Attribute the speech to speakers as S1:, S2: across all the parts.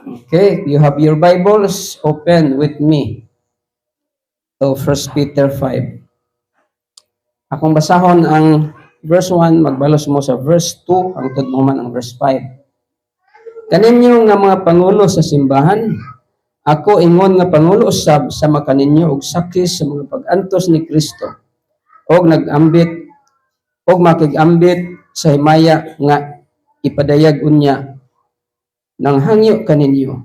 S1: Okay, you have your Bibles open with me to 1 Peter 5. Akong basahon ang verse 1, magbalos mo sa verse 2, hangtod mo man ang verse 5. Kaninyo nga mga pangulo sa simbahan, ako ingon nga pangulo usab sa makaninyo og sakis sa mga pag-antos ni Kristo og nag-ambit og makig-ambit sa himaya nga ipadayag unya nang hangyo kaninyo.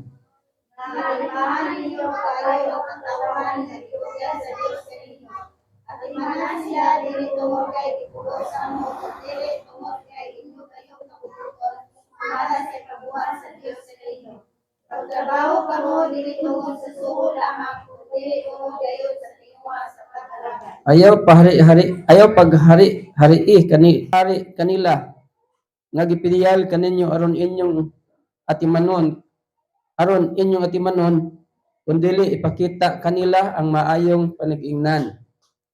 S2: Nalimahan ninyo kayo ang katawan nga gibugas sa Dios sa inyo. At imanan siya dili tungod kay gipulos amo, dili tungod kay inyo kayo kapututon, para sa kabuhat sa Dios sa inyo. Pagtrabaho kamo dili tungod sa suho lamang, dili tungod kayo sa tingwa sa pagdalagan.
S1: Ayaw paghari-hari kanila nga gipidiyal kaninyo aron inyong atimanon kundili ipakita kanila ang maayong panag-ingnan.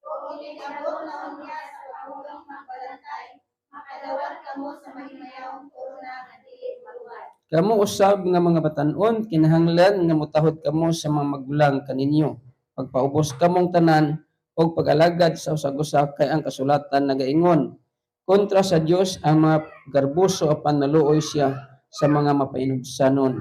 S2: Kung inabot na unya sa paghugang magbalantay, makadawat kamo sa mahimayawang korona nga dili maluwat.
S1: Kamo usab nga mga batan-on kinahanglan nga motahod kamo sa mga magulang kaninyo. Pagpaubos kamong tanan og pag-alagad sa usag-usa kay ang kasulatan nagaingon kontra sa Dios ang mga garbuso apan naluoy siya sa mga mapainugsanon.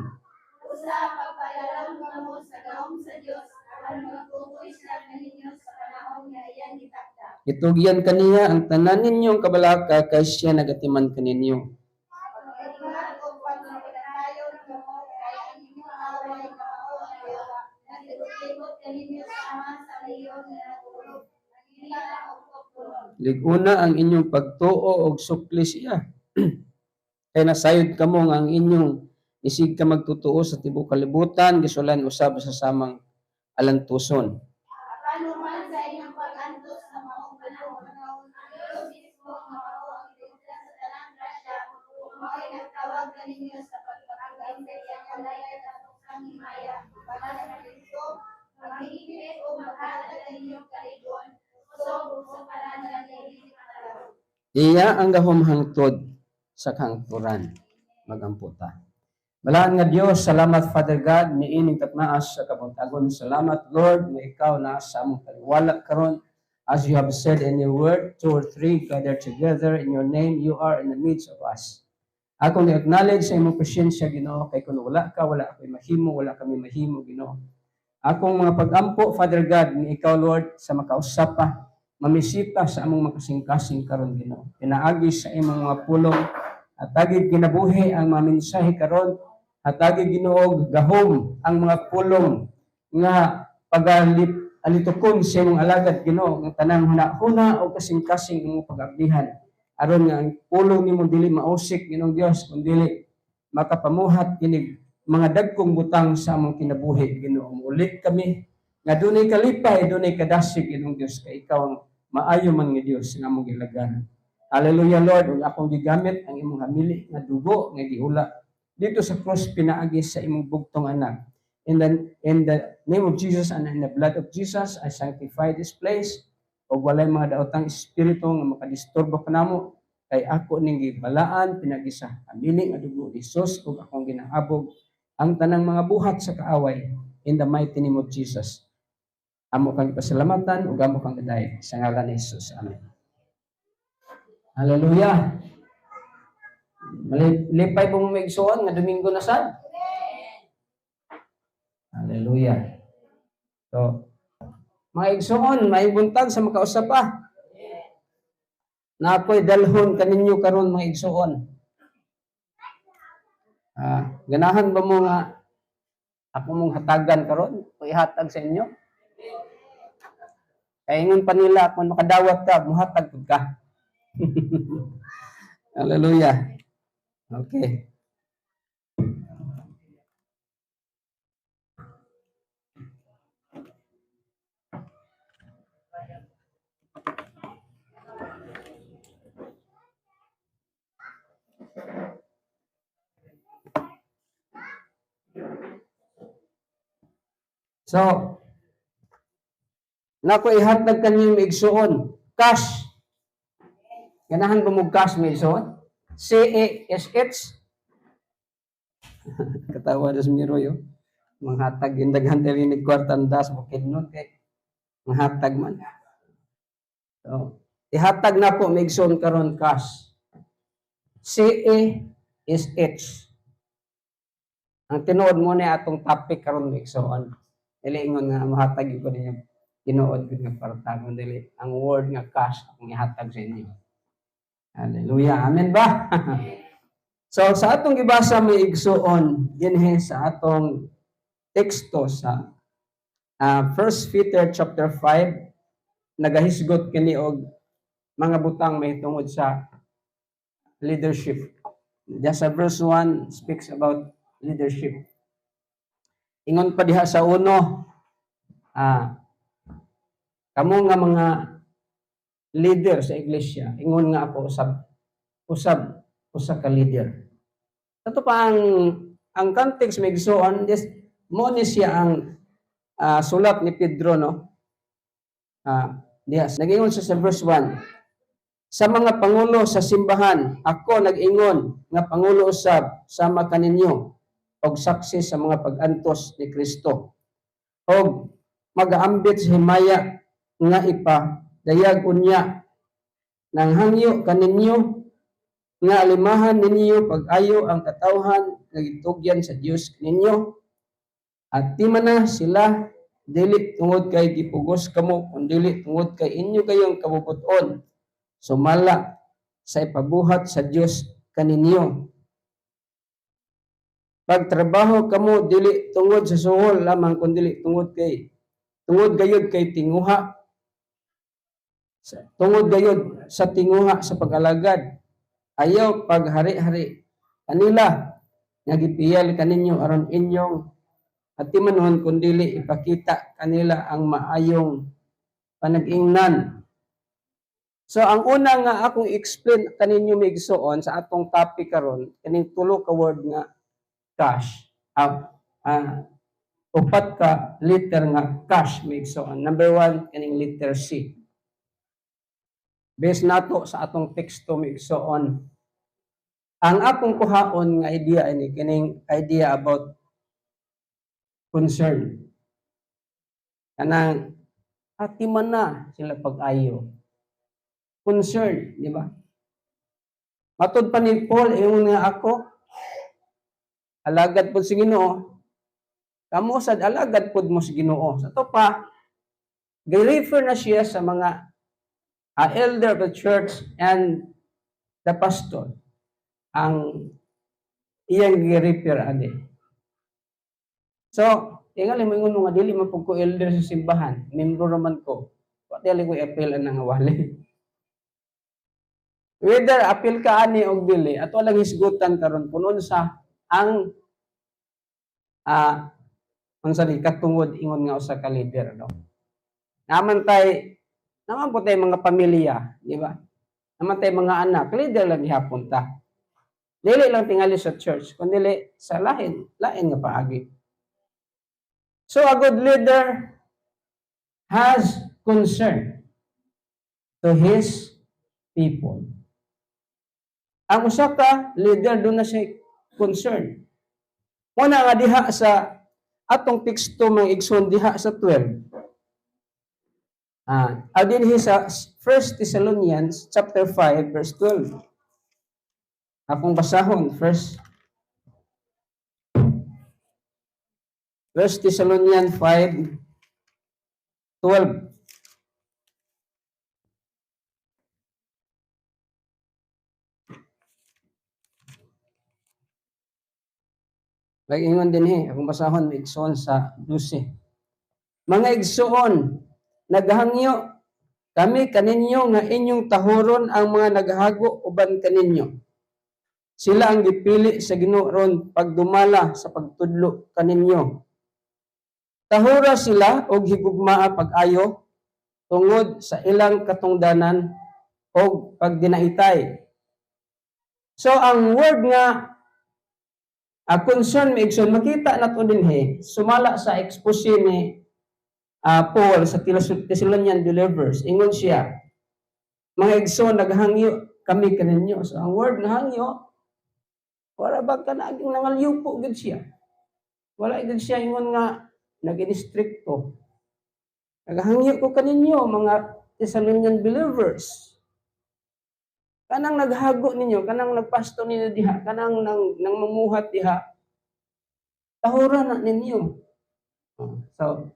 S2: Usa pagpaalam kamo sa gahom sa Dios aron magtukoy siya kaninyo sa panahon nga iyang gitakda.
S1: Itugyan kaniya ang tanan ninyong kabalaka kay siya nagatiman kaninyo.
S2: Pag-ingat o pagmapagtayon kamo kay ang inyong away mao nga yawa. Nagtibot kaninyo sama sa leyon nga natulog. Nangila og pagpulong.
S1: Liguna ang inyong pagtuo og sukli siya. Kay nasayod kamo nga ang inyong isig ka magtutuo sa tibuok kalibutan gisulan usab sa samang alantuson.
S2: Apan human sa inyong pag-antos sa maong panahon, ang Diyos mismo nga mao ang iligtas sa tanang grasya, mao'y nagtawag kaninyo sa pagpakagay sa iyang kalaya tapos ang himaya, para sa Kristo, maghihilit o maghatag kaninyong kaligon, usog sa kalangan ng hindi matalaw.
S1: Iya ang gahom hangtod sa kangturan. Magamputa. Balaan nga Dios, salamat Father God, niining tatnaas sa kabuntagon. Salamat Lord, nga ikaw na sa among kaliwala karon. As you have said in your word, 2 or 3 gathered together in your name, you are in the midst of us. Ako ni-acknowledge sa imong presensya, Ginoo, kay kung wala ka, wala ako'y mahimo, wala kami mahimo, Ginoo. Akong mga pag-ampo, Father God, ni ikaw Lord, sa makausapa, mamisita sa among makasing-kasing karon, Ginoo. Pinaagi sa imong mga pulong, at tagig kinabuhi ang mga mensahe karon, at tagig Ginoo gahom ang mga pulong nga pag-alitukon sa imong alagad, Ginoo, ng tanang huna-huna o kasing-kasing imong pag-ablihan. Aron nga ang pulong nimo dili mausik, Ginoong Dios, kundi makapamuhat kinig mga dagkong butang sa among kinabuhi, Ginoo. Mulit kami nga dunay kalipay, dunay kadasig, Ginoong Dios, kay ikaw ang maayo man nga Dios nga among gilaganan. Hallelujah Lord, ug akong gigamit ang imong hamili nga dugo nga gihula dito sa cross pinaagi sa imong bugtong anak. In the name of Jesus and in the blood of Jesus, I sanctify this place. O walay mga daotang espiritu nga makadisturbo kanamo, kay ako ning gibalaan pinagi sa hamili nga dugo ni Jesus ug akong ginahabog ang tanang mga buhat sa kaaway in the mighty name of Jesus. Amo kang pasalamatan ug amo kang gaday sa ngalan ni Jesus. Amen. Hallelujah. Malipay pong may igsuon nga Domingo na sad. Hallelujah. So, mga igsuon, may buntag sa makausap pa. Na ako'y dalhon kaninyo karon mga igsuon. Ganahan ba mo nga ako mong hatagan karon? O ihatag sa inyo? Kaya ingon pa nila, kung makadawat ka, muhatag ka. Hallelujah. Okay. So, nako ihatag kanyang igsuon, cash. Ganahan ba mo cash may igsuon? CASH. Katawa dos miro yo. Manghatag yung daghan dili ni kwartan das bukid nun kay manghatag man. So, ihatag na po migson karon cash. CA is H. Ang tinuod mo na atong topic karon migson. Dili ingon nga mahatag ko ninyo tinuod gud nga partagon dili ang word nga cash ang ihatag sa inyo. Hallelujah. Amen ba? So sa atong gibasa may igsuon dinhi sa atong teksto sa 1 Peter chapter 5 nagahisgot kini og mga butang may tungod sa leadership. Just sa verse 1 speaks about leadership. Ingon pa diha sa uno, kamo nga mga leader sa iglesia, ingon nga ako usab ka leader. Ito pa ang context may gisuon, mo ni siya ang sulat ni Pedro, no? Diha, nag-ingon siya sa verse 1, sa mga pangulo sa simbahan, ako nag-ingon nga pangulo usab sama kaninyo og saksi sa mga pag-antos ni Kristo. Og mag-aambit sa himaya nga dayag unya nang hangyo kaninyo nga alimahan ninyo pag-ayo ang katawhan nga gitugyan sa Dios ninyo. At di man na sila dili tungod kay gipugos kamo kundi tungod kay inyo kayong kabubuton sumala sa ipabuhat sa Dios kaninyo. Pagtrabaho kamo dili tungod sa suhol lamang kundi tungod gayud kay tinguha. Tungod gayud sa tinguha sa pag-alagad. Ayaw paghari-hari kanila nga gipiyal kaninyo aron inyong atimanon kundi ipakita kanila ang maayong panag-ingnan. So ang una nga akong explain kaninyo migsuon sa atong topic karon kining tulo ka word nga cash. Upat ka letter nga cash migsuon. Number 1 kining letter C. Based nato sa atong teksto migsuon. Ang akong kuhaon nga idea ini kining idea about concern. Kanang atiman na sila pag-ayo. Concern, di ba? Matod pa ni Paul, ingon nga ako, alagad po si Ginoo, kamo sad alagad po mo si Ginoo. Sa to pa, gi-refer na siya sa mga elder of the church and the pastor. Ang iyang gi-refer adi. So, tingali mo ingon nga dili man pud ko elder sa simbahan, membro naman ko. Pati ali ko appeal ang wali. Whether appeal ka ani og dili, ato lang hisgutan karon kunon sa ang katungod ingon nga usa ka leader, no. Naman po tay mga pamilya, di ba? Naman tay mga anak, leader lang gihapon ta. Dili lang tingali sa church, kundi sa lain nga paagi. So a good leader has concern to his people. Ang usa ka leader doon na siya concern. Muna nga diha sa atong teksto mga igsoon diha sa 12. Dinhi sa 1 Thessalonians chapter 5 verse 12. Akong basahon 1 Thessalonians 5:12. Ingon din akong basahon igsoon sa 12. Mga igsoon, naghangyo kami kaninyo nga inyong tahuron ang mga naghago uban kaninyo. Sila ang gipili sa Ginoo ron pagdumala sa pagtudlo kaninyo. Tahura sila og higugmaa pag-ayo tungod sa ilang katungdanan og pagdinaitay. So ang word nga concern may igsoon, makita nato dinhi sumala sa expose ni Paul sa Thessalonian believers. Ingon siya, mga igsoon naghangyo kami kaninyo. So ang word nga hangyo Wala ba ka na nangalyupo gid siya. Wala gid siya ingon nga nag-distrikto. Naghangyo ko kaninyo mga Thessalonian believers. Kanang naghago ninyo, kanang nagpasto ninyo diha, kanang nang mamuhat diha, tahuran na ninyo. So,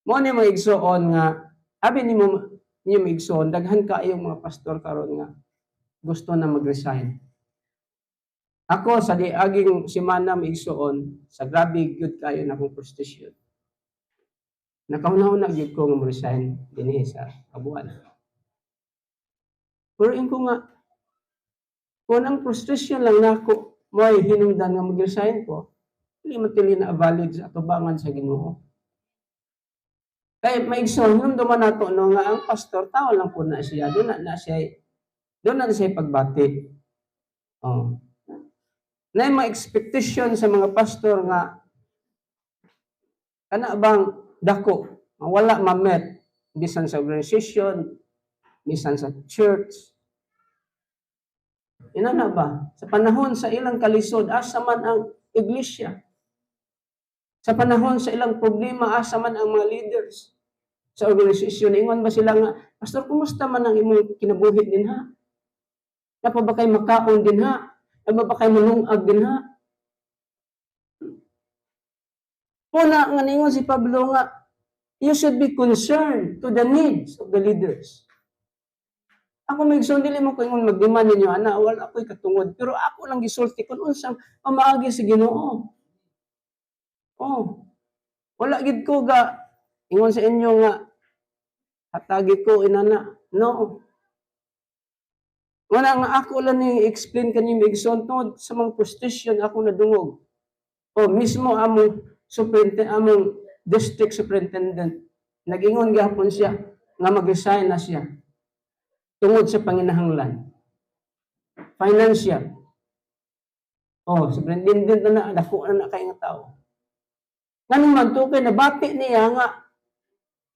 S1: mo ni mga igsoon nga, abi ni mo niyo mga igsoon, daghan kaayong mga pastor karon nga gusto na mag-resign. Ako sa diaging semana mga igsoon, sa grabe gyud kayo na akong frustration. Nakauna-una gyud ko nga mag-resign dinhi sa kabuan. Pero ko nga, kung ang frustration lang nako mo'y hinungdan nga mag-resign ko, hindi matili na valid sa atubangan sa Ginoo. Kaya maigsoon, nung duman nato no nga ang pastor, tao lang po na siya, doon na siya pagbati. Oh. Na yung mga expectation sa mga pastor nga, kana bang dako, wala ma-met, bisan sa organization, bisan sa church. Ina na ba? Sa panahon sa ilang kalisod, asa man ang iglesia. Sa panahon sa ilang problema, asa man ang mga leaders sa organisasyon. Ingon ba sila nga, Pastor, kumusta man ang imong kinabuhi din ha? Napa ba kayo makaon din ha? Napa ba kayo manungag din ha? Una nga ningon si Pablo nga, you should be concerned to the needs of the leaders. Ako may igsoon, dili mo ko ingon magdemand ninyo, ana, wala ako'y katungod. Pero ako lang gisulti kung unsang pamaagi sa Ginoo. Oh, wala gid ko ga ingon sa inyo nga hatagi ko inana. No. Wala nga ako lang ni explain kanimo igsoon tungod sa mga frustration ako nadungog. O mismo among among district superintendent nag-ingon gihapon siya nga mag-resign na siya tungod sa panginahanglan. Financial. Oh, superintendent na dako na kay nga tao. Nganong man to kay nabati niya nga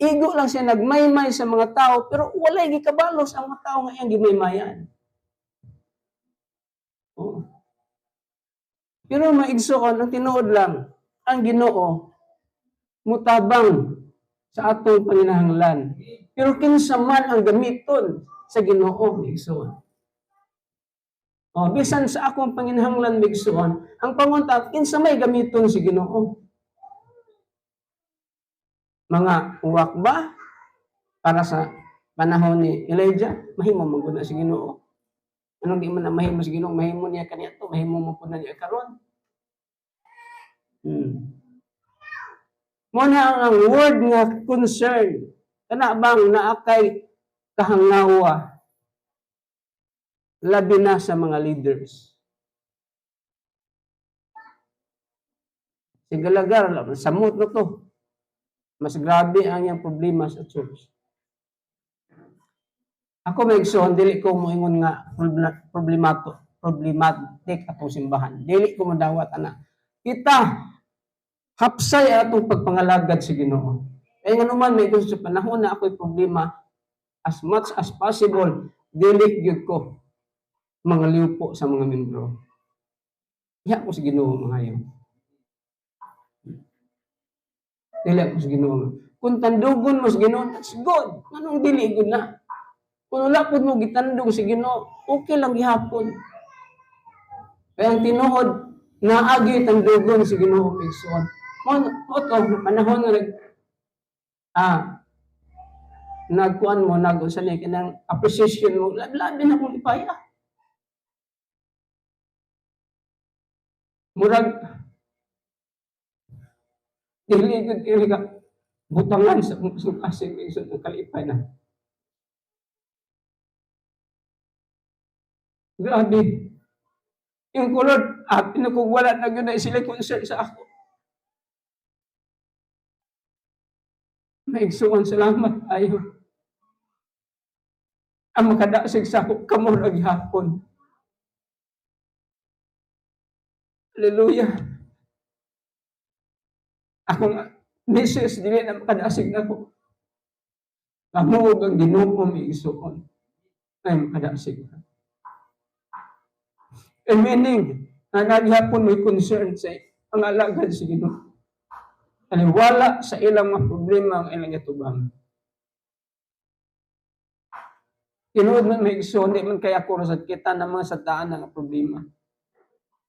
S1: igo lang siya nagmaymay sa mga tao pero walay gikabalos ang mga tao nga iyang gimaymayan. Oh. Pero maigsoon ang tinuod lang ang Ginoo mutabang sa atong panginahanglan. Pero kinsa man ang gamiton sa Ginoo maigsoon. Oh, bisan sa akong panginahanglan maigsoon, ang pangunta kinsa may gamiton si Ginoo. Mga uwak ba para sa panahon ni Elijah, mahimo man gud na si Ginoo. Anong di man na mahimo si Ginoo, mahimo niya kaniadto, mahimo man pud na niya karon. Mo na ang word nga concern. Kana bang naakay kahangawa labi na sa mga leaders. Sigalagar, samot na to. Mas grabe ang iyang problema sa church. Ako may igsoon, dili ko moingon nga problematic atong simbahan. Dili ko madawat ana. Kita hapsay atong pagpangalagad sa Ginoo. Kaya nga naman may gusto sa panahon na ako'y problema, as much as possible, dili gyud ko mga liupo sa mga membro. Iya ko sa Ginoo mga yun. Dili ako sa Ginoo. Kung tandugon mo sa Ginoo, that's good. Anong dili good na? Kung wala po mo gitandog sa Ginoo, okay lang gihapon. Kaya ang tinuod, naagi tandugon sa Ginoo pigsoon. Mo to, panahon nga nagkuan mo, nag-usan ni kinang appreciation mo, labi na kong ipaya. Murag, dili ka butangan sa kasing isod ng kalipay na. Grabe. Yung kulod, pinakugwala na yun na sila concern sa ako. Maigsuon, salamat tayo. Ang makadasig sa ako, kamurag hapon. Hallelujah. Akong message dili na makadasig na ko. Kamu ang Ginoo mi isuon ay makadasig. And meaning, na naghapon may concern sa ang alagad sa Ginoo. Wala sa ilang mga problema ang ilang itubang. Tinuod man may iso, hindi man kaya kurasat kita na mga sadaan ng problema.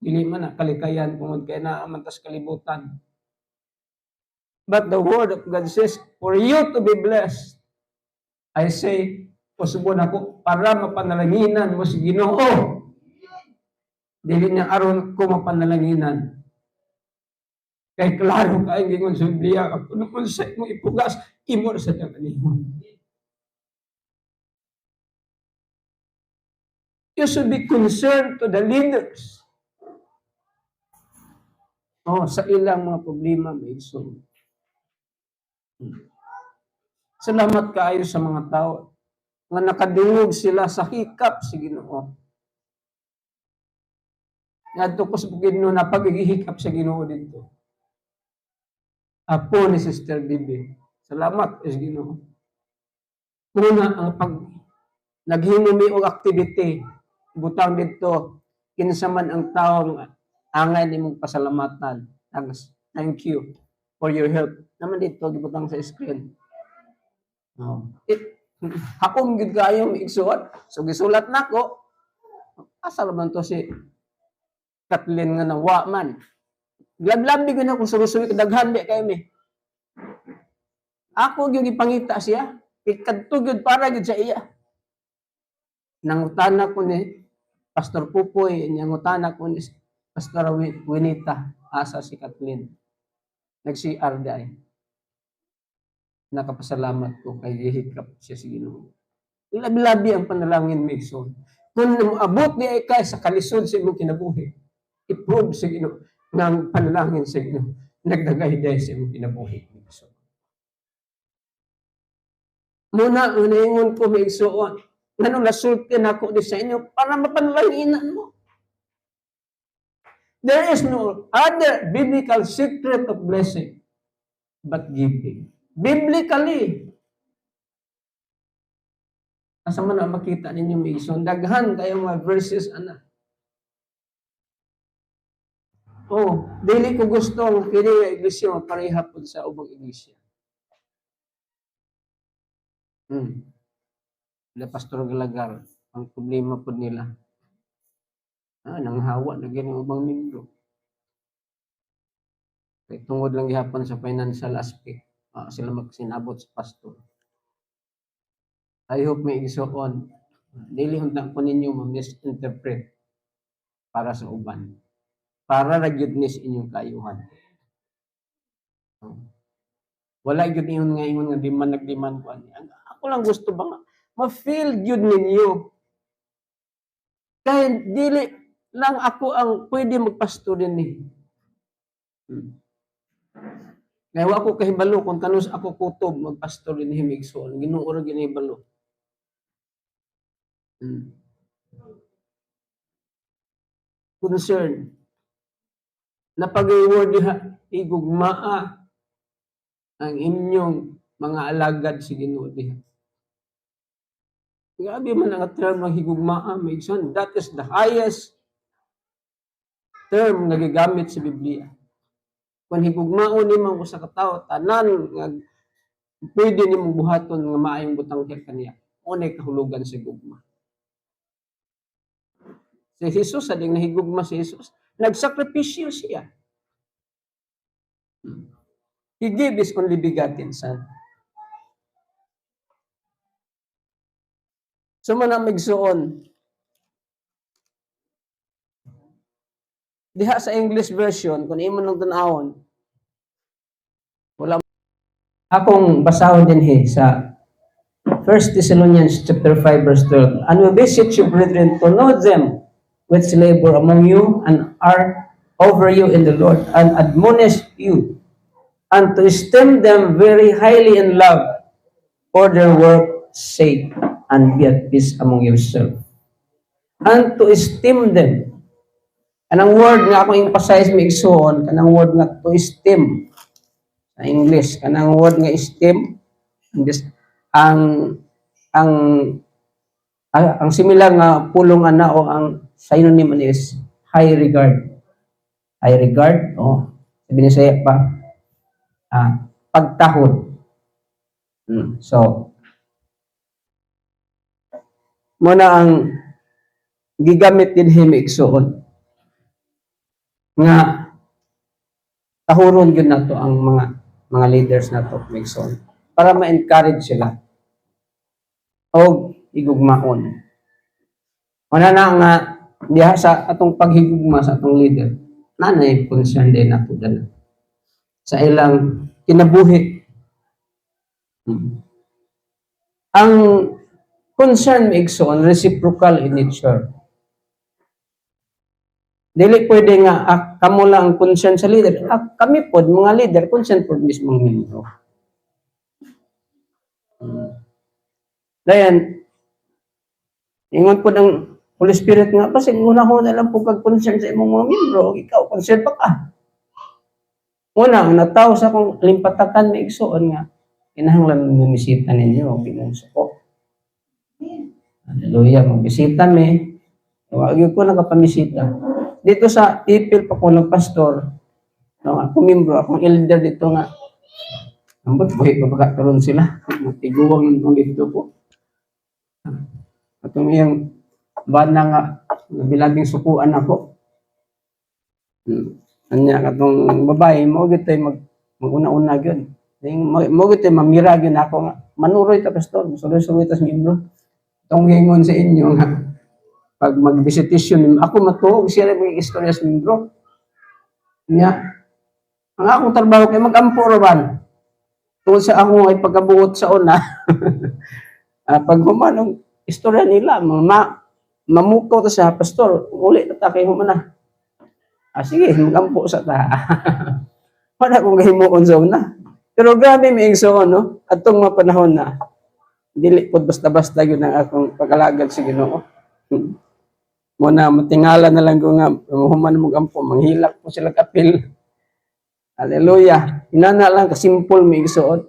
S1: Dili man na kalikayan kung kaya naamantas kalibutan. But the word of God says, for you to be blessed, I say, usubon ako, para mapanalanginan mo si Ginoo. Dili niya aron ko mapanalanginan. Kay klaro ka ang gingon sa Biblia, kung sa mo ipugas, imo sa tanganihon. You should be concerned to the leaders. Sa ilang mga problema may iso. Salamat kaayo sa mga tao nga nakadungog sila sa hikap sa Ginoo. Ngadto ko sa Ginoo na pag-ihikap sa Ginoo dito. Apo ni Sister Bibi. Salamat sa Ginoo. Muna ang pag naghimumi og activity butang dito kinsa man ang taong angay nimong pasalamatan. Thank you for your help. Naman dito gibutang sa screen. Hakong gid kayo igsuot. So gisulat nako. Asa man to si Kathleen nga nawa man. Glad-labi ko na kung surusuwi kadaghan di kay mi. Ako gyud ipangita siya. Ikadto gyud para gyud sa iya. Nangutana ko ni Pastor Pupoy, nangutana ko ni Pastor Winita, asa si Kathleen. Nag-CR day. Nakapasalamat ko kay gihikap siya sa Ginoo. Labi-labi ang panalangin mi so. Kung abot di ay kay sa kalisod sa imong kinabuhi, i-prove sa Ginoo ng panalangin sa Ginoo. Nagdagay dahil sa imong kinabuhi. So, muna, unaingon ko may igsuon. Nganong nasulti na ako di sa inyo para mapanalanginan mo. There is no other biblical secret of blessing but giving. Biblically. Asa man na makita ninyo may igsuon. Daghan kayong mga verses, ana. Dili ko gusto ang kini nga iglesia mapareha po sa ubang iglesia. Sila Pastor Galagar, ang problema po nila. Nanghawa na ganyan ubang membro. Kaya tungod lang gihapon sa financial aspect, sila magsinabot sa pastor. I hope may igsuon. Dili hunta ko ninyo ma-misinterpret para sa uban. Para ra gyud ni inyong kayuhan. Wala gyud ingon nga nagdiman ko ani. Ako lang gusto ba nga ma-feel gyud ninyo. Kaya dili lang ako ang pwede magpastor dinhi. Kaya wa ko kahibalo kung kanus ako kutob magpastor dinhi migsoon. Ginoo ra ginahibalo. Concern na pag-i-word igugmaa ang inyong mga alagad sa Ginoo diha. Grabe man ang term ng higugmaa, may igsoon. That is the highest term nga gigamit sa Biblia. Kung higugmaon nimo usa ka tawo, tanan nga pwede nimong buhaton nga maayong butang kaniya. Unay kahulugan sa higugma. Si Jesus, ading nahigugma si Jesus, nagsakripisyo siya. He gave His only begotten Son. So man ang migsuon. Diha sa English version, kung imo nang tanawon, wala akong basahon din sa 1 Thessalonians chapter 5 verse 12. And we beseech you, brethren, to know them which labor among you and are over you in the Lord, and admonish you, and to esteem them very highly in love for their work's sake, and be at peace among yourselves. And to esteem them. Kanang word nga akong emphasize may igsoon, kanang word nga to esteem sa English, kanang word nga esteem, ang similar nga pulong ana o ang synonym is high regard. high regard, sabi ni Saya pa, pagtahod. So, muna ang gigamit din himigsoon nga tahuron yun na to ang mga leaders na to migsoon para ma-encourage sila o igugmaon. Muna na nga diha sa atong paghigugma sa atong leader, nanay concern din nato dala sa ilang kinabuhi. Ang concern migsoon reciprocal in nature. Dili pwede nga kamo lang ang concern sa leader. Kami pod mga leader concern pod mismong membro. Dayan ingon pod ang Holy Spirit nga kasi una-una lang po kag concern sa imong mga membro, ikaw concern pa ka. Una, ang nataw sa akong limpatakan ni igsoon nga kinahanglan bumisita ninyo, binunso ko. Hallelujah, magbisita mi. Wag ko nakapamisita. Dito sa Ipil pa ko nagpastor. Ako membro, akong elder dito nga. Ambot buhi pa pagkakaroon sila. Matiguwang yung dito po. Atong iyang bana nga bilabing sukuan ako. Anya katong babae mo gitoy maguna-una gyud. Mo gitoy mamira gyud ako nga manuroy ta pastor, suloy-suloy tas membro. Tong gingon sa inyo nga pag mag-visitation ako matuog siya may istorya sa membro. Nya ang akong trabaho kay mag-ampo raban. Tungod sa ako ay pagkabuot sa una. Pag humanong istorya nila mamukaw ta sa pastor, uli ta kay humana. Sige, magampo sa ta. Wala kong gahimuon sa una. Pero grabe may igsoon, no? Atong mga panahon na, dili po basta-basta yun ang akong pag-alagad sa Ginoo. Muna, matingala na lang ko nga, human magampo, manghilak po sila kapil. Hallelujah. Inana lang, kasimple may igsoon.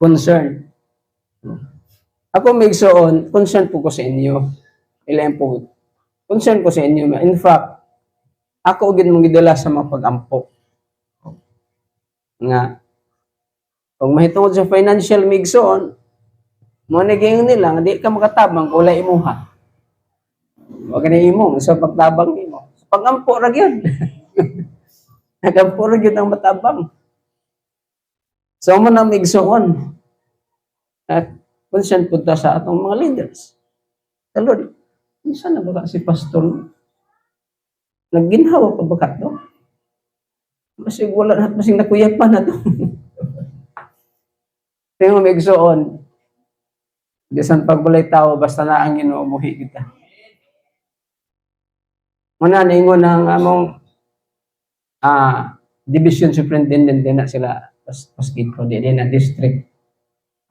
S1: Concern. Ako may igsoon, concern po ko sa inyo. Ilan po. Concern ko sa inyo. In fact, ako agad mong gidala sa mga pag-ampo. Nga, kung mahitungod sa financial migsoon, mo naging nila, hindi ka makatabang, wala imuha. Huwag ka na imong, sa pagtabang imo. Sa pag-ampo ra gyud. Nag-ampo ra gyud ang matabang. So, mo na migsoon. At, concern po ta sa atong mga leaders. The Lord, saan na ba si pastor? Nagginhawa pa ba ka to? Masig wala na, masig nakuyak pa na to. Tingnan mo igsoon. Bisan pagbulay tao, basta na ang Ginoo buhi kita. Muna, naingon ang among division superintendent din na sila paskito, di na district.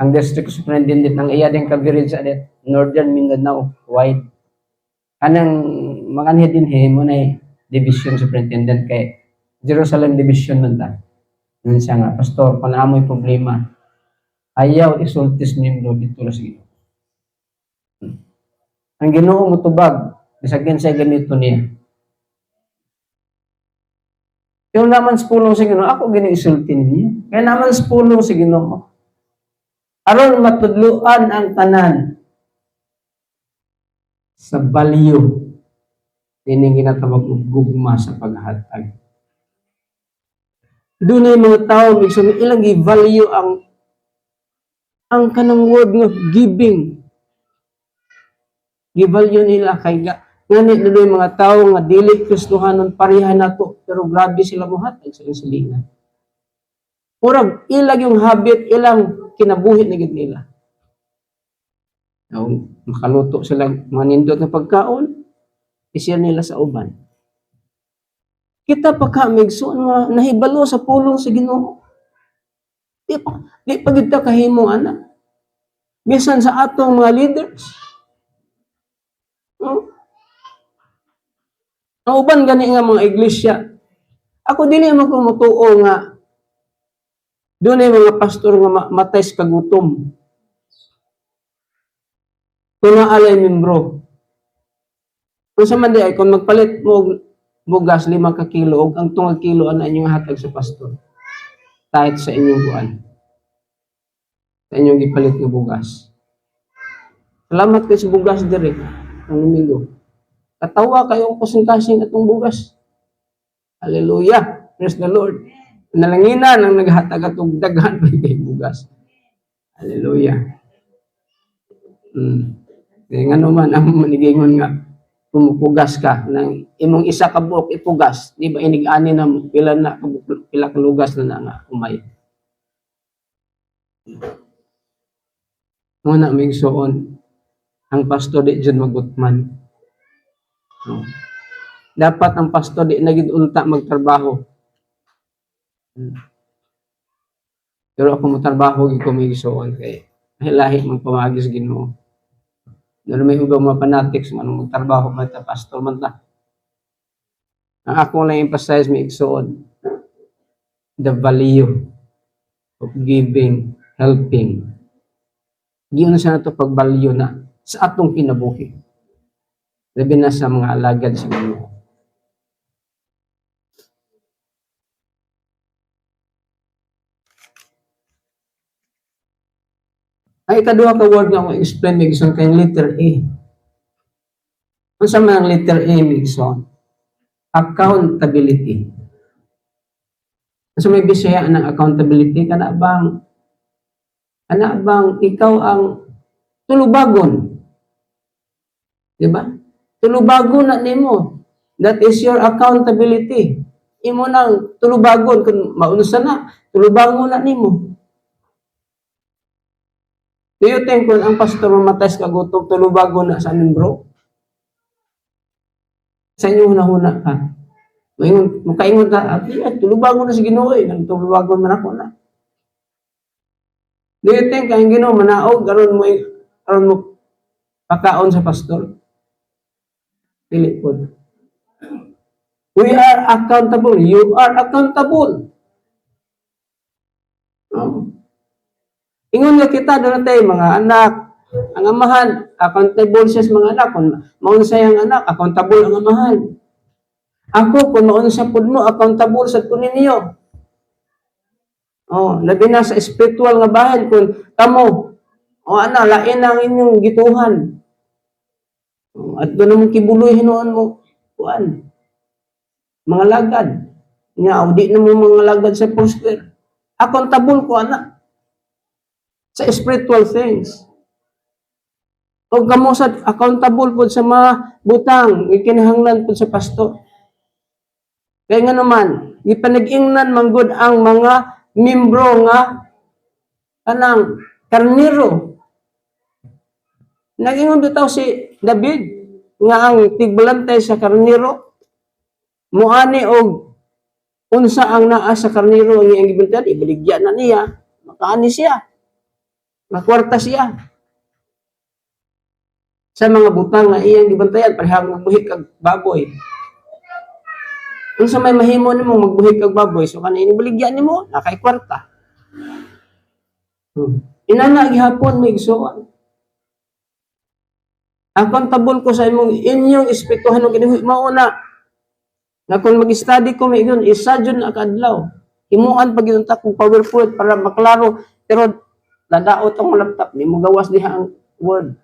S1: Ang district superintendent ng iya din coverage sa Northern Mindanao wide. Kanang mga din mo na division superintendent kay Jerusalem division man ta. Yun siya nga, pastor, kung naamoy problema, ayaw isultis membro dito na sige. Ang Ginoo mo tubag, bisagyan sa ganito niya. Yung naman sa pulong sa Ginoo, ako gini-isulti niya. Kaya naman sa pulong sa Ginoo, aron matudluan ang tanan sa value ini ginatawag og gugma sa paghatag. Doon ay mga tao migsun ilang i-value ang kanang word nga giving. Gi-value nila kay ngani duloy mga tao nga dili gustuhanon pareha nato pero grabe sila mohatag sa silingan. Murag ilag yung habit ilang kinabuhi na gid nila. Makaluto sila manindot na pagkaon, isya nila sa uban. Kita pa ka migsoon nga nahibalo sa pulong sa Ginoo. Di pa gid ta kahimo ana. Bisan sa atong mga leaders. Ang uban gani nga mga iglesia. Ako dili man ko motuo nga doon ay mga pastor nga matay sa kagutom. Kung naalay membro. Kung sa mandi ay kung magpalit mo bugas 5 ka kilo ug ang tungod kilo ana inyong hatag sa pastor. Kahit sa inyong kuan. Sa inyong gipalit nga bugas. Salamat kay sa bugas dire ang Domingo. Katawa kayong kusing-kasing atong bugas. Hallelujah. Praise the Lord. Nalanginan ang naghatag atong daghan kay bugas. Hallelujah. Kaya nga naman ang manigingon nga pumupugas ka nang imong isa ka buok ipugas, di ba inig-ani na pila ka lugas na nga umay. Muna may suon ang pastor di dyan magutman. Dapat ang pastor di nagid unta magtrabaho. Pero ako motrabaho gid ko may suon kay lahi magpamagis Ginoo. Pero may ubang mga fanatics man magtrabaho man ta pastor man ta. Ang ako lang emphasize may igsoon the value of giving, helping. Giyon sa nato pagbalyo na sa atong kinabuhi. Labi na sa mga alagad sa Ginoo. Ay ikaduha ka word nga akong explain may gison kay letter A. Unsa man ang letter A may gison? Accountability. So may bisaya ng accountability kana bang ikaw ang tulubagon? Di ba? Tulubagon na nimo. That is your accountability. Imo nang tulubagon kun maunsa na, tulubagon na nimo. Do you think kung ang pastor mamatay sa kagutom, tulubagon na sa amin, bro? Sa inyo huna-huna ka. Makaingon ka, tulubagon na si Ginoo eh. Tulubagon man ako na. Do you think ang Ginoo manaog aron mo pakaon sa pastor? Dili po. We are accountable. You are accountable. Ingon nga kita doon tayo mga anak, ang amahan, accountable siya sa mga anak. Kung maunsa ang anak, accountable ang amahan. Ako, kung maunsa po mo, accountable sa tunin niyo. Labi na sa spiritual nga bahin, kung kamo, lain ang inyong gituhan. At doon naman kibuloy hinuan mo, kuan. Mga lagad. Nga, di na mo mga lagad sa prosper. Accountable ko, anak. Sa spiritual things. O kamo sa accountable po sa mga butang, ikinahanglan po sa pastor. Kaya nga naman, ipanag-ingnan manggod ang mga membro nga kanang karniro. Nag-ingon bitaw si David nga ang tigbalantay sa karniro muani og unsa ang naa sa karniro ang iyang gibiltan, ibaligya na niya, makaani siya. Makwarta siya. Sa mga butang nga iyang gibantayan, parehang magbuhi kag baboy. Kung sa may mahimo nimo magbuhi kag baboy, so kanina ibaligyan nimo, nakay kwarta. Inana gihapon may igsoon. Accountable ko sa inyong espirituhan ng kinabuhi mauna. Na kung mag-study ko may iyon, isa dyan na kadlaw. Himuan pag yun kong PowerPoint para maklaro. Pero nadaot ang laptop, di mo gawas diha ang word.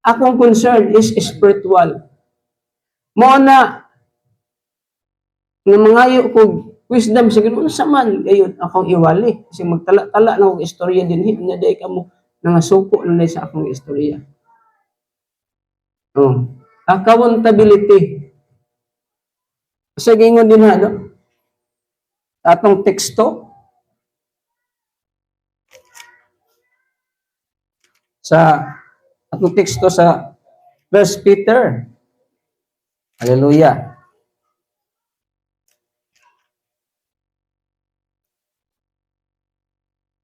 S1: Akong concern is spiritual. Muna, nga mangayo ko wisdom sa Ginoo sa man gayon akong iwali. Kasi magtala-tala na akong istorya din. Hindi na ka mo nangasuko na sa akong istorya. Accountability. Sa gingon din ha, no? Atong teksto sa sa 1 Peter. Hallelujah.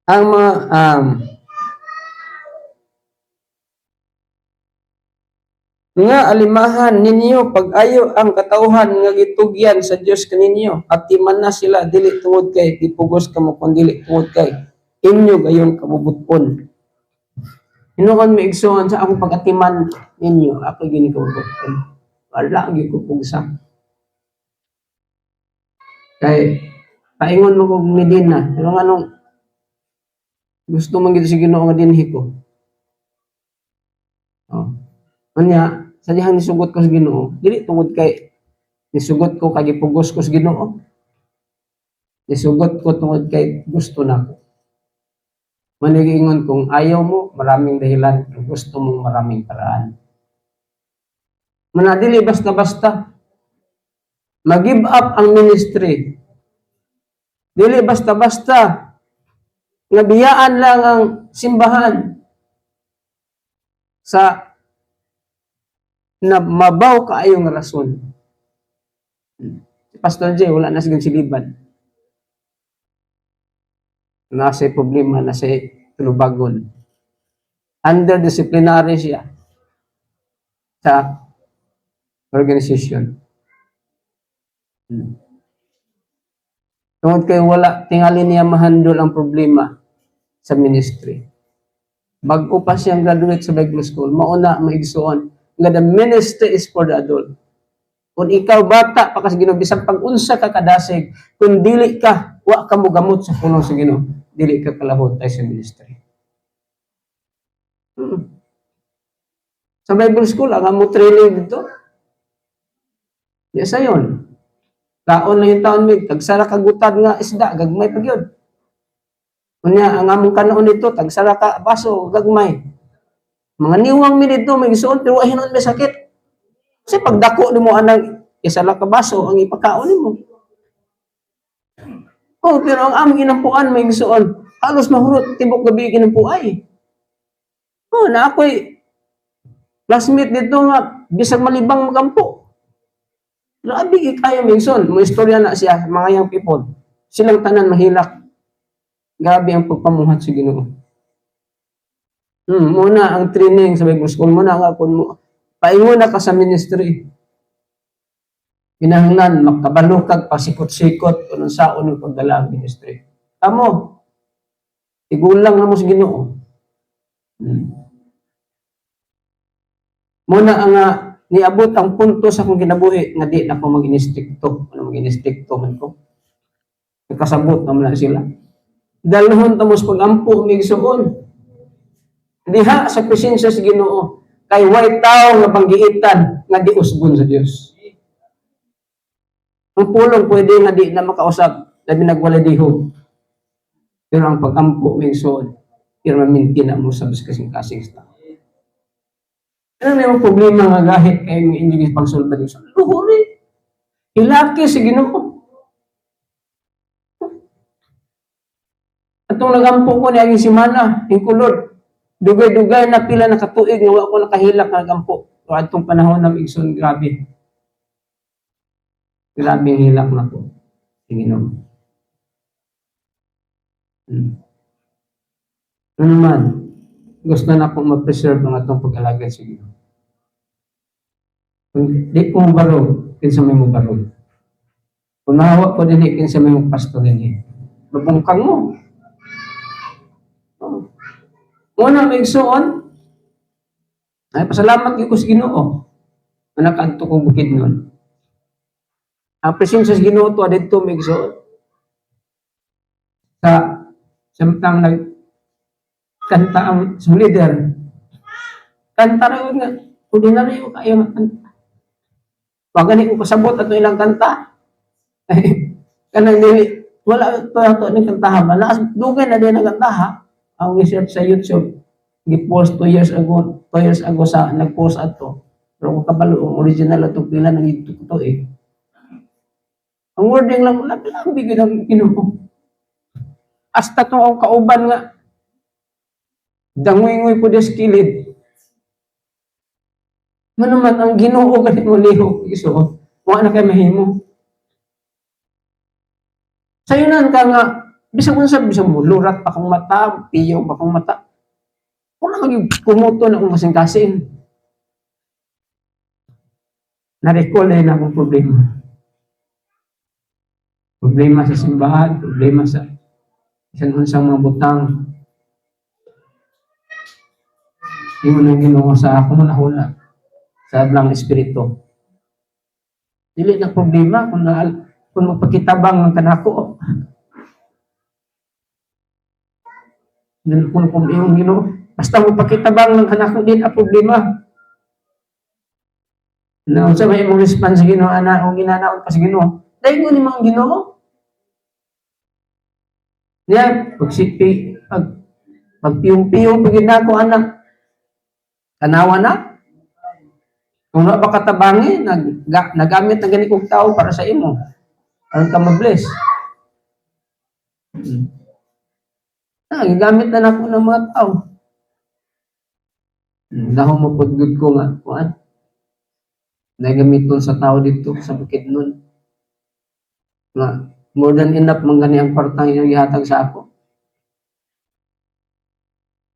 S1: Ang mga nga alimahan ninyo pag-ayo ang katawhan nga gitugyan sa Dios kaninyo at timan na sila dili tungod kay gipugos kamo kun dili tungod kay inyo gayon kabubuton. Hinuon mi igsoon sa akong pag-atiman ninyo ako gini kabubuton. Wala gyud ko pugsa. Kay paingon mo kog Medina, pero nganong gusto man gid si Ginoo nga dinhi ko. Oh. Unya, sa dihang nisugot ko sa Ginoo, dili tungod kay nisugot ko kay gipugos ko sa Ginoo. Nisugot ko tungod kay gusto na ko. Manigingon kung ayaw mo, maraming dahilan. Kung gusto mo, maraming paraan. Manadili basta-basta. Mag-give up ang ministry. Dili basta-basta. Nabiyaan lang ang simbahan sa na mabaw kaayong rason. Si Pastor J, wala na sigang siliban. Nasa problema, nasa tulubagon. Under disciplinary siya sa organization. Tungod kay wala, tingali niya mahandle ang problema sa ministry. Bago pa siyang graduate sa Bible School, mauna maigsuon nga the ministry is for the adult. Kung ikaw bata pa kasi Ginoo, bisag pag-unsa ka kadasig, kung dili ka, wa ka mo gamot sa pulong sa Ginoo, dili ka kalahot tayo sa ministry. Sa Bible School, ang amo training dito, yes, ayon. Kaon na yung taon mig, tagsara ka gutad nga isda, gagmay pa gyud. Unya, ang among kanaon dito, tagsara ka baso, gagmay. Mga niwang mi dito, may gisuon, pero ahinon may sakit. Kasi pagdako ni mo anang isala ka baso, ang ipakaon ni mo. Oh, pero ang aming inampuan, may gisuon, halos mahurot, tibok gabi inampuay. Oh, na ako'y classmate dito nga, bisag malibang magampo. Grabe, kaya Mingson. May istorya na siya, mga young people. Silang tanan mahilak. Grabe ang pagpamuhat sa Ginoo. Muna ang training sa Bible School. Muna nga kung mo. Paingon na ka sa ministry. Kinahanglan, makabalukag, pasikot-sikot, kung saan yung pagdala ang ministry. Amo, igulang na mo sa Ginoo. Muna ang niabot ang punto sa akong kinabuhi nga di na ko mag-inistikto. Ano mag-inistikto man ko? Nakasabot naman na sila. Dalhon tamos pag-ampo migsuon. Diha sa presensya sa Ginoo kay way tao nga panggiitan nga di usbon sa Dios. Ang pulong pwede nga di na makausap labi nagwala diho. Pero ang pag-ampo migsuon, pero maminti na mo sa kasing-kasing sa ano may mga problema nga gahit kayo ng inyong pagsulbad yung sa luhuri. Hilaki sa Ginoo. Atong nagampo ko ni aging simana, yung kulod. Dugay-dugay na pila na katuig nga ako nakahilak na nagampo. So atong panahon na igsoon, grabe. Grabe ang hilak na po. Yung Ginoo. Ano naman? Gusto na akong ma-preserve ang atong pag-alagay sa Ginoo. Kung di ko mabaro, kinsa may mabaro. Kung nahawa ko din, kinsa may pastor din. Mabungkang mo. Muna may igsoon, ay pasalamat ko sa Ginoo. Anak adto kong bukid nun. Ang presensya sa Ginoo to adto may igsoon. Sa samtang kanta ang leader. Kanta rin nga. Ordinary ko kayo makanta. Wag gani ko kasabot ato ilang kanta. Kanang dili wala to ni kantahan ba. Dugay na din ang kantaha. Ang research sa YouTube. Gi-post 2 years ago sa nag-post ato. Pero kung kabalo ang original ato pila nang ito to eh. Ang wording lang labi gyud ang Ginoo. Hasta to ang kauban nga dangoy-ngoy po des kilid. Manuman ang Ginoo ganit mo lihok iso. Wa na kay mahimo. Sayunan ka nga bisag unsa bisag mo lurat pa kang mata, piyo pa kang mata. Wala kang kumuto na kung kasing-kasing. Na-recall na akong problema. Problema sa simbahan, problema sa isang unsang mga butang. Yung nang Ginoo sa ako manahuna sa blang espiritu. Dili na problema kung magpakitabang ng kanako. Kung iyong Ginoo, basta magpakitabang ng kanako, din na problema. Na unsa may imong response sa Ginoo ana o ginanaon pa sa Ginoo. Dahil ko ni mga Ginoo. Yan, pagpiyong-piyong pagin ako anak. Tanawa na. Kung na ba katabangi, nagamit na gani kong tao para sa imo. Aron ka ma-bless. Gagamit na ako ng mga tao. Dahon mo pagod ko nga. Kuan? Nagamiton sa tao dito sa bukid nun. Na, more than enough man gani ang kwartang yung ihatag sa ako.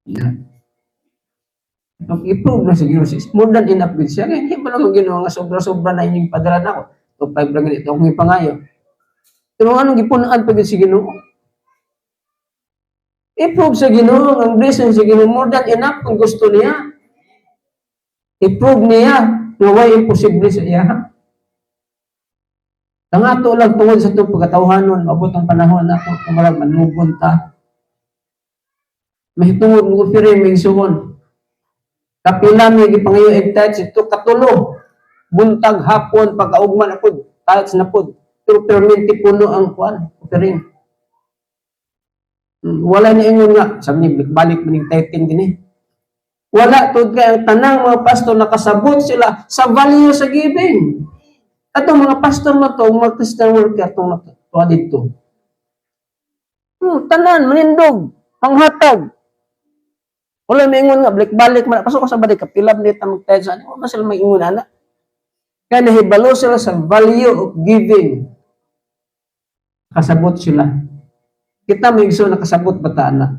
S1: Yeah. I-prove na sa Ginoo, more than enough good siya. Hindi pa naman Ginoo nga sobra-sobra na inyong padala na ako. So, 5 lang ganito, akong ipangayo. Pero anong gipunaan pa sa Ginoo? I-prove sa Ginoo, ang blessing sa Ginoo, more than enough kung gusto niya. I-prove niya na way imposible sa iya. Nangato lang tungod sa itong pagkatawhanon, abot ang panahon na ito, kumarag manubon ta. Mahitungod mo pire, may suhon. Kapila may gipangayo touch ito katulo. Buntag hapon pagkaugman ako touch na pod. Pero permanente puno ang kuan, piring. Wala na ingon nga, sabi ni balik maning tighting din eh. Wala tud kay ang tanang mga pastor nakasabot sila sa value sa giving. Atong mga pastor na to, mga Christian worker tong to dito. Tanan manindog, panghatag. Wala may ingon nga, balik man. Pasok ka sa balik, kapilab nito ang magtayad sa ano. Wala sila may ingon, anak. Kaya nahibalo sila sa value of giving. Kasabot sila. Kita may iso nakasabot ba ta, anak?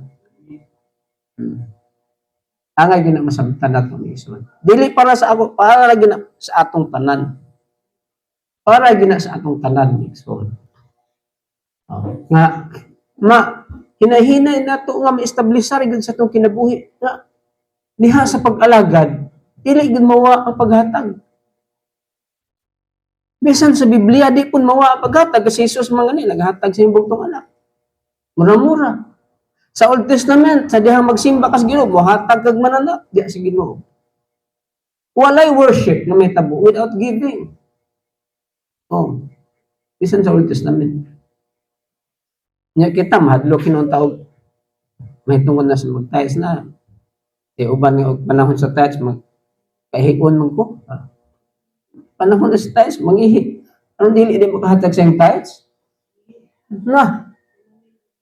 S1: Angay gina masabitan na itong iso. Dili para sa ako, para gina sa atong tanan. Para gina sa atong tanan, iso. Nga, hinahinay na ito nga ma-establishar sa itong kinabuhi. Nga, diha sa pag-alagad, dili gud mawa ang paghatag. Bisan sa Biblia, di pun mawa ang paghatag kasi Jesus mga ni, naghatag sa imbong tong anak. Mura-mura. Sa Old Testament, sa dihang magsimba kas Ginoo, mohatag kag manana, di si Ginoo. Walay worship na may tabo without giving. Oh. Bisan sa Old Testament. Nya kita mahadlo kinong tao may tungod na sa magtayos na. Uban nga panahon sa tayos magkahikon man ko. Panahon na sa tayos mangihi. Anong dili di makahatag sa tayos? Na.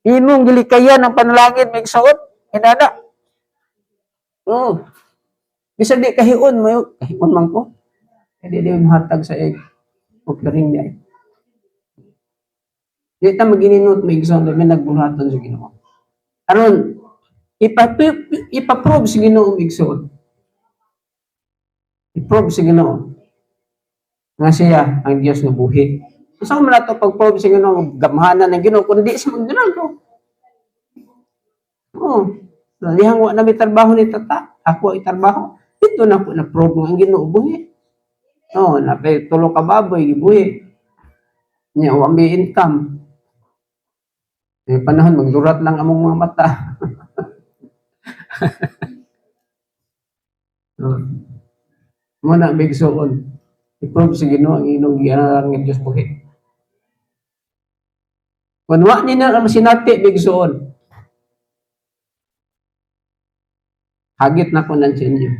S1: Imong gilikayan ang panalangin may suot, inana. Oh. Bisa di kahion mo, kahion man ko. Hindi di mahatag sa offering niya. Di ta magininot may example may nagbuhaton sa Ginoo. Aron ipa-prove sa Ginoo igsoon. I-prove sa Ginoo nga siya ang Dios nga buhi. Usa man nato pag-prove sa Ginoo gamhanan ng Ginoo kundi sa magdunal. Oh, dihang wa na may trabaho ni tata, ako ay trabaho. Ito na po na prove nga ang Ginoo buhi. Oh, na pay tulo ka baboy gibuhi. Nya wa may income. Panahon, magdurat lang among mga mata. Muna, bigsoon. I-prove sa Ginoo ang inong gianarang ng Diyos buhi. Kung wa ni na ang sinati, bigsoon. Hagit na ko nan sa inyo.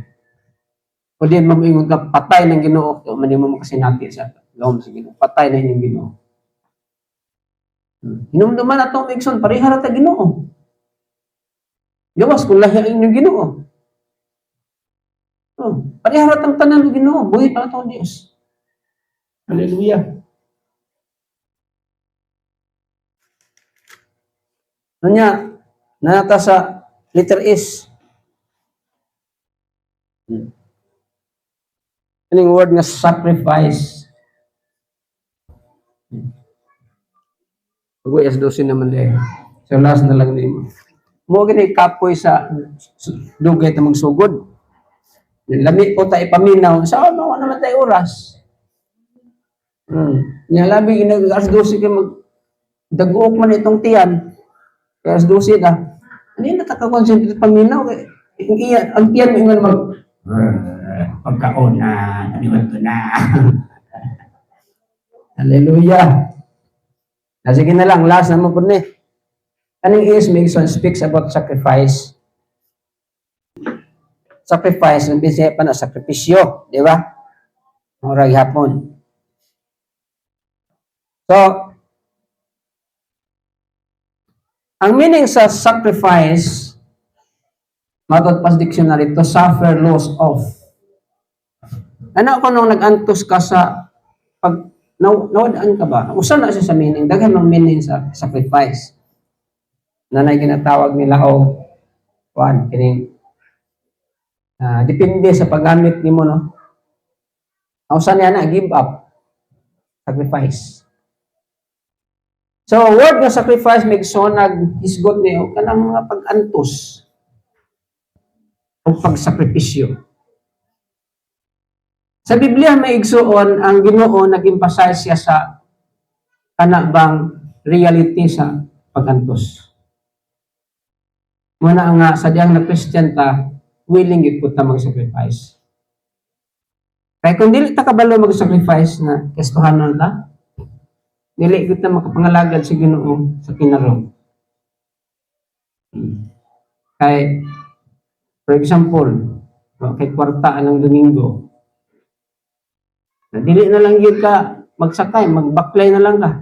S1: O di mamingon ka, patay ng Ginoo. O mani mo makasinati sa loob sa Ginoo. Patay na inyong Ginoo. Hinumduman na itong Migson, parihara ta Ginoo. Yawas kung lahi ang inyong Ginoo. Parihara tang tanan ng Ginoo, buhi pa itong Diyos. Hallelujah. Nanya, nanata sa letter S. Aning word nga sacrifice. Pag S12 naman din. So last na lang din mo. Mo gani kapoy sa dugay ta magsugod. Lami ko ta ipaminaw. Sa ano naman tay oras. Nya labi alas 12 kay daguok man itong tiyan. Kaya alas 12 na. Hindi na taka-concentrate paminaw kay ang tiyan mo ingon mag pagkaon na, naniwan to na. Hallelujah. Sige na lang, last naman po ni. Kaning is Mason speaks about sacrifice. Sacrifice, ang bisaya pa na sakripisyo, di ba? Murag hapon. So, ang meaning sa sacrifice, matod pas dictionary, to suffer loss of. Ano ko nung nag-antos ka sa pag nawadaan ka ba? Usa na siya sa meaning, daghan mang meaning sa sacrifice. Nanay ginatawag nila o kining depende sa paggamit nimo no. Usa niya na give up, sacrifice. So word nga sacrifice megso naghisgot niyo kanang mga pag-antos o pagsakripisyo. Sa Biblia may igsuon ang Ginoo nag-emphasize siya sa kanabang reality sa pag-antos. Muna nga sadyang na Christian ta, willing gid pud ta mag-sacrifice. Kaya kung dili ta kabalo mag-sacrifice na kastuhanon ta, dili gid ta makapangalagad sa Ginoo sa kinarong. Kay for example, kay kwarta ng Domingo, na dili na lang yun ka magsakay, magbaklay na lang ka.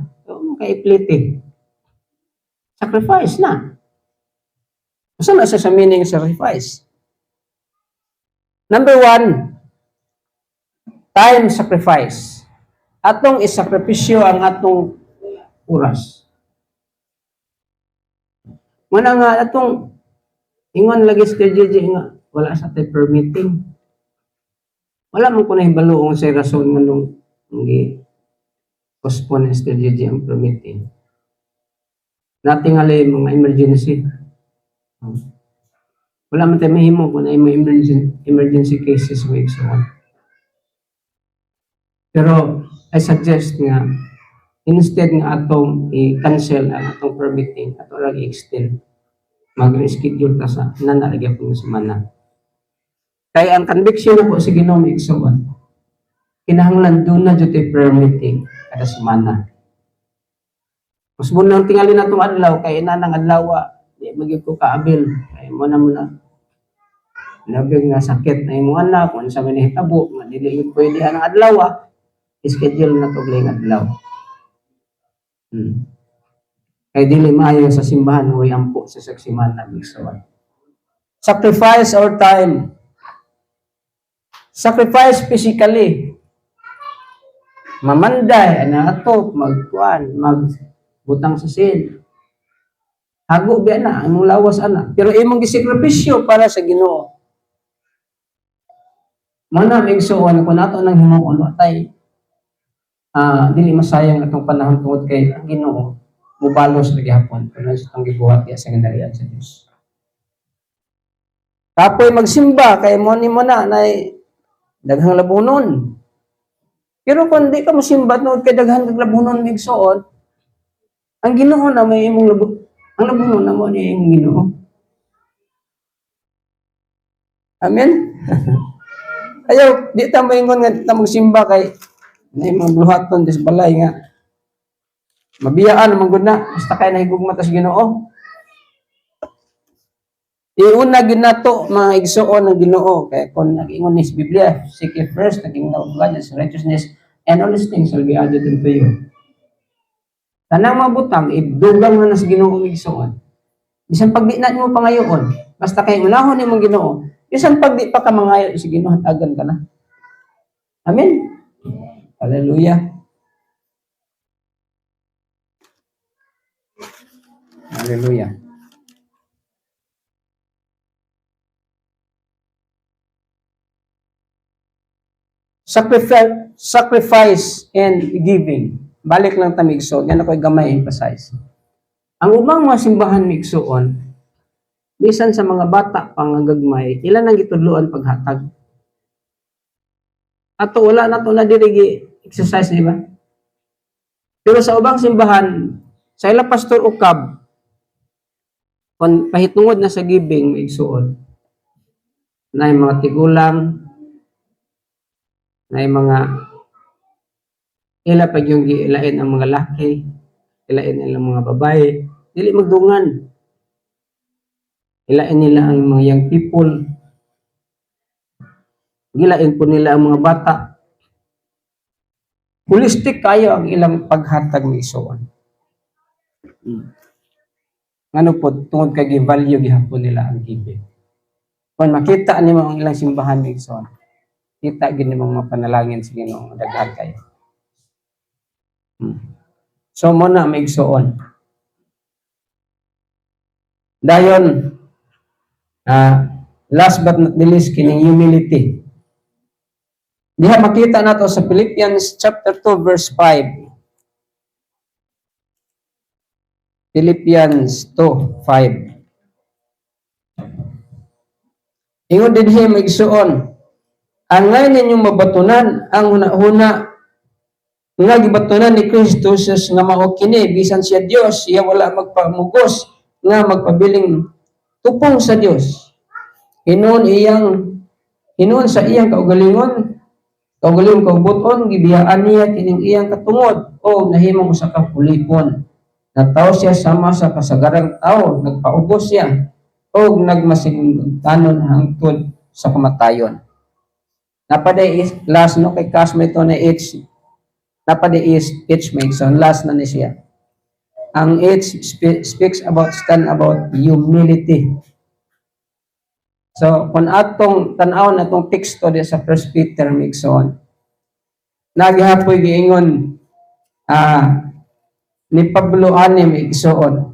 S1: Kaiplite. Sacrifice na. Usa na sa meaning sacrifice. Number 1, time sacrifice. Atong isakripisyo ang atong oras. Muna nga atong ingon lagi sa JJ nga wala sa tay permitting. Wala man ko na hibaluong sa rason nga nung postpone sa JJ ang permitting. Natingali mga emergency. Wala man tayo mahimo kung na emergency cases with so on. Pero I suggest nga instead nga atong i-cancel ang atong permitting ato ra i-extend mag-reschedule ta sa nanalagyan po sa semana. Kaya ang conviction na po sa Ginoo igsoon kinahanglan doon na jud prayer meeting kada semana. Mas muna ang tingali na itong adlaw, kaya inanang adlaw, di magiging ko kaabil. Kaya muna. Labing nga sakit na yung anak, kung sa manihitabo, dili yung pwede ang adlaw, schedule na ito lang adlaw. Kaya dili maayo sa simbahan, huwag ampo sa saksimana. Sacrifice our time. Sacrifice physically. Mamanday, ato, magbutang sa sin. Hago biya na, imong lawas ana. Pero imong gisikripisyo para sa Ginoo. Mana igsuon kung nato nang himuon watay dili masayang atong panahon tungod kay ang Ginoo mubalos lagi hapon kuno sa tong gibuhat ya sa ginarian sa Dios. Tapoy magsimba kay mo na daghang labunon. Pero kung di ka mosimba tungod kay daghang labunon igsuon, ang Ginoo na may imong ang labunon na mo ni imong Ginoo. Amen. Ayaw, di ta moingon nga ta magsimba kay na imong bluhaton dis balay nga. Mabiyaan man gud na basta kay nahigugma ta sa Ginoo. Iuna gid nato mga igsuon ng Ginoo kay kun nag-ingon ni sa Biblia, seek ye first the kingdom of God and His righteousness and all these things will be added unto you. Tanang mga butang idugang na sa Ginoo igsuon. Bisan pag di na mo pangayoon, basta kay unahon nimong Ginoo. Bisan pag di pa ka mangayo sa Ginoo hatagan ka na. Amen. Hallelujah. Hallelujah. Sacrifice and giving. Balik lang ta migsoon. Yan ako'y gamay emphasize. Ang ubang mga simbahan migsoon, bisan sa mga bata pangagagmay, ilan ang gitudloan paghatag. Ato wala na to na dirigi exercise, di ba? Pero sa ubang simbahan, sa ila pastor ukab, kung pahitungod na sa gibing, may igsuon, na yung mga tigulang, na yung mga ila pag yung giilain ang mga laki, ilain nila ang mga babae, dili magdungan. Ilain nila ang mga young people, gilain po nila ang mga bata. Holistic kayo ang ilang paghatag ng igsuon. Ano po, tungod kay gi-value gihapon nila ang giving. Kung makita nimo ang ilang simbahan ng igsoon, kita gid nimo mga panalangin sa Ginoo daghan kayo. So mo na may igsoon. Dayon, last but not the least, kining humility. Diha makita nato sa Philippians chapter 2 verse 5. Philippians 2:5. Ingon dinhi maigsuon, ang ngayon ninyong mabatunan ang hunahuna nga gibatunan ni Kristo Jesus nga mao kini bisan siya Dios, siya wala magpamugos nga magpabiling tupong sa Dios. Hinuon sa iyang kaugalingon kaubuton gibiyaan niya kining iyang katungod o nahimong usa ka pulipon. Nataw siya sama sa kasagarang tao, nagpaubos siya o nagmasigtanon hangtod sa kamatayon. Napaday is last no kay classmate to na H. Napaday is H Mason, last na ni siya. Ang H speaks about humility. So, kung atong tanaw na itong teksto di sa 1 Peter Mixon, nagihapoy giingon, ni Pablo ani Mixon.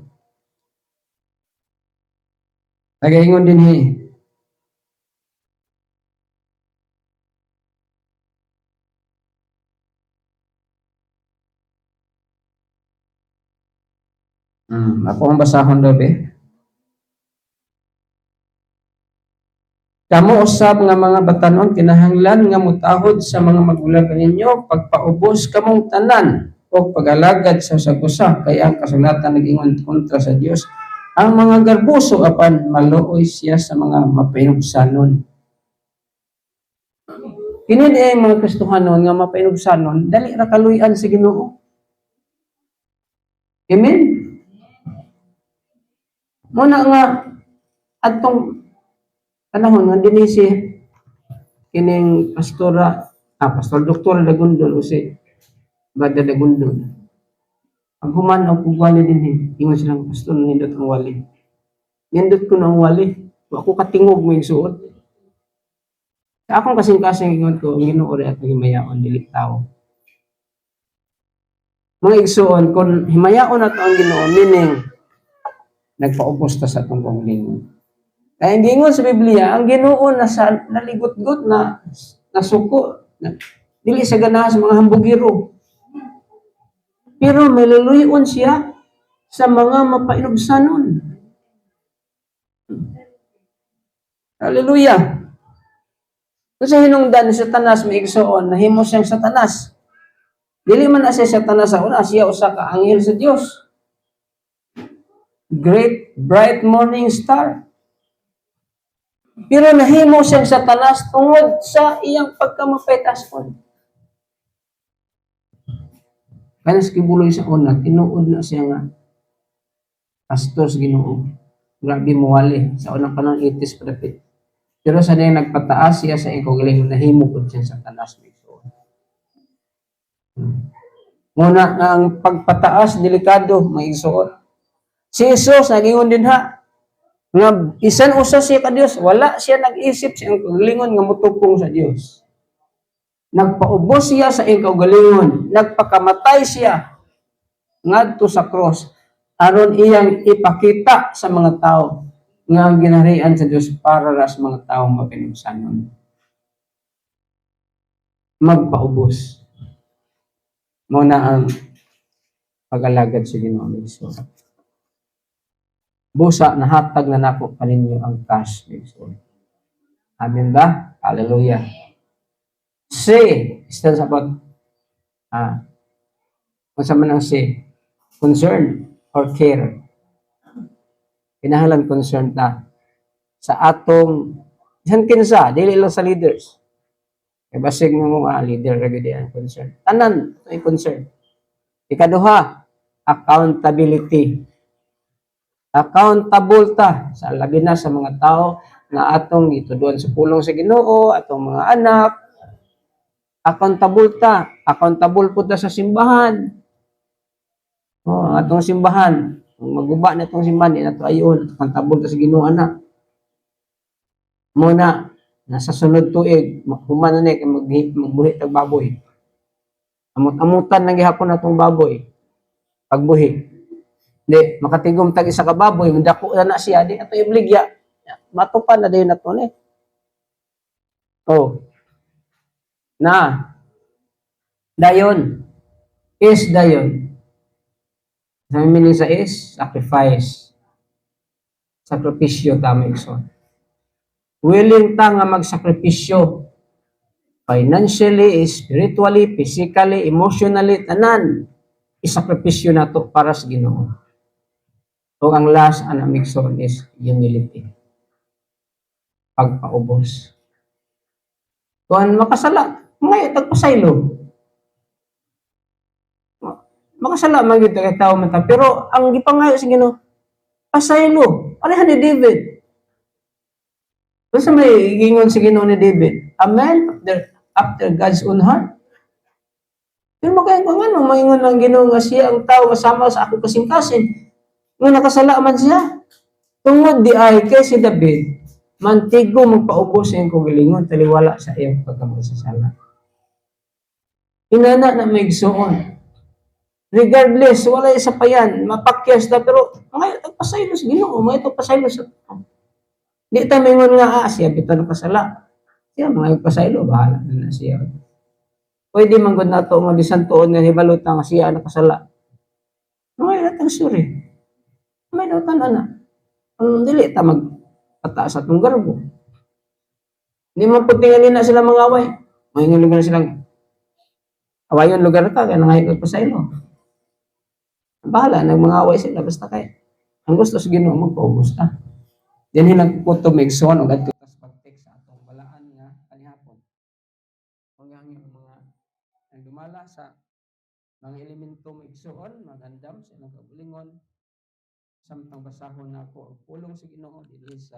S1: Nagaingon din ako ang basahon daw be. Kamo usab nga mga batanon kinahanglan nga mutahod sa mga magulang kaninyo pagpaubos kamong tanan o pag-alagad sa usag-usa kay ang kasulatan nag-ingon kontra sa Dios. Ang mga garbuso apan maluoy siya sa mga mapainugsanon. Kini ay mga Kristohanon nga mapainugsanon dali ra kaluy-an sa Ginoo. Amen. Muna nga adtong panahon nga dinhi si kining Pastor Dr. Dagundol o si Bada Dagundol. Ang human ang wali dinhi, ingon silang pastor nindot ang wali. Nindot ko na ang wali, ako katingog mo igsuot. Sa akong kasing-kasing ingon ko, ang Ginoo ri ato himayaon dili tao. Mga igsuon, kung himayaon nato ang Ginoo, meaning nagpaubos ta sa atong kaugalingon. Kaya hindi ingon sa Biblia, ang Ginoo na naligot-got na nasuko, dili sa ganahan sa mga hambugiro. Pero maluluyon siya sa mga mapainugsanon. Hallelujah. Kasi hinungdan ni Satanas may igsuon, nahimo siyang Satanas. Dili man na siya Satanas sa una, siya usa ka anghel sa Dios. Great bright morning star. Pero nahimo siyang Satanas tungod sa iyang pagkamapaytason. Kaya sa kibuloy sa una, tinuod na siya nga pastor sa Ginoo. Grabe muwali sa unang panahon 80s prophet. Pero sa niyang nagpataas siya sa ikaw nahimo po siya sa Satanas. Muna nga ang pagpataas, delikado, may isuot. Si Jesus, nag-ingon din nga isan usa siya ka Dios, wala siya nag-isip siyang kaugalingon nga mutupong sa Dios. Nagpaubos siya sa iyang kaugalingon, nagpakamatay siya ngadto sa cross aron iyang ipakita sa mga tao nga ang ginaharian sa Dios para sa mga tao mapinugsanon. Magpaubos. Muna ang pag-alagad sa Ginoo ni Jesus. Busa nahatag na nako kaninyo ang cash ni Jesus. Amen ba? Hallelujah. Say, still about Kung sa man ang si concern or care. Kinahanglan concern ta sa atong isang kinsa, dili lang sa leaders. Kay basig mo mga leader ra gyud ang concern. Tanan ay concern. Ikaduha, accountability. Accountable ta sa labi na sa mga tao na atong gituduan sa pulong sa Ginoo, atong mga anak. Accountable ta. Accountable po ta sa simbahan. Oh, atong simbahan. Kung maguba na itong simbahan, di na ito ayon. Accountable ta sa Ginoo anak. Muna, nasa sunod tuig, human na magbuhi tag baboy. Amot-amutan na gihapon natong baboy. Pagbuhi. Di, makatigom tag isa ka baboy, dako na siya, di ato ibligya. Matupan na dayon nato ni. Oh. Na. Dayon. Is dayon. Sa meaning sa is, sacrifice. Sakripisyo tama ison. Willing ta nga magsakripisyo. Financially, spiritually, physically, emotionally, tanan. Isakripisyo nato para sa Ginoo. O ang last ana migson is humility. Pagpaubos. Kung makasala, ngayon tagpasaylo. Makasala man gyud kay tawo man ta, pero ang gipangayo sa Ginoo, pasaylo. Pareha ni David. Basta may gingon sa Ginoo ni David, a man after God's own heart. Pero makain ko nga no, maingon ng Ginoo nga siya ang tao kasama sa ako kasing-kasing. Nga nakasala man siya. Tungod di ay kay si David, mantigo magpaubos sa iyong kagalingon, taliwala sa iyong pagkamagsasala. Inana na may igsoon. Regardless, wala isa pa yan, mapakyas na, pero ngayon, tagpasaylo sa Ginoo, ngayon, tagpasaylo sa di ta mingon nga, siya, bito na kasala. Siya, mga pasaylo, bahala na siya. Pwede man gud nato nga bisan tuon nga hibalutan nga siya nakasala. Ngayon, natang sure. May nautan na. Dili ta magpataas atong garbo. Hindi man po tingalin na sila mga away. Mahingon lugar na silang awayon lugar ka, kaya nangayon pa sa ilo. Bahala, nang mga away sila, basta kay ang gusto sa Ginoo magpaubos ta. Yan hilang kuto megson o gadto sa pag-text sa atong balaan nga kanihapon. Kung ang mga ang dumala sa mga elemento megsoon, magandam sa ilang kabulingon, samtang basahon na ako ang pulong sa Ginoo dinhi sa